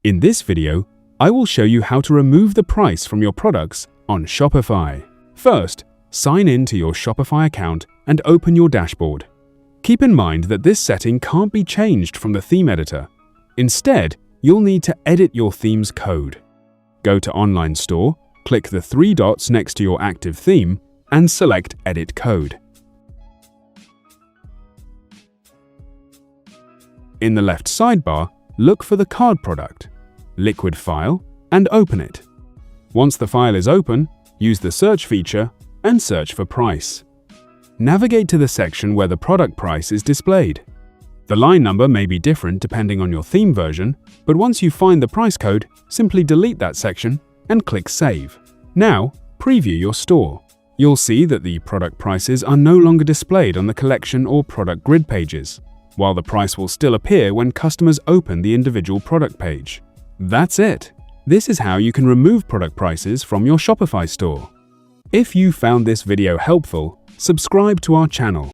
In this video, I will show you how to remove the price from your products on Shopify. First, sign in to your Shopify account and open your dashboard. Keep in mind that this setting can't be changed from the theme editor. Instead, you'll need to edit your theme's code. Go to Online Store, click the three dots next to your active theme, and select Edit Code. In the left sidebar, look for the card product, liquid file, and open it. Once the file is open, use the search feature and search for price. Navigate to the section where the product price is displayed. The line number may be different depending on your theme version, but once you find the price code, simply delete that section and click Save. Now, preview your store. You'll see that the product prices are no longer displayed on the collection or product grid pages, while the price will still appear when customers open the individual product page. That's it! This is how you can remove product prices from your Shopify store. If you found this video helpful, subscribe to our channel.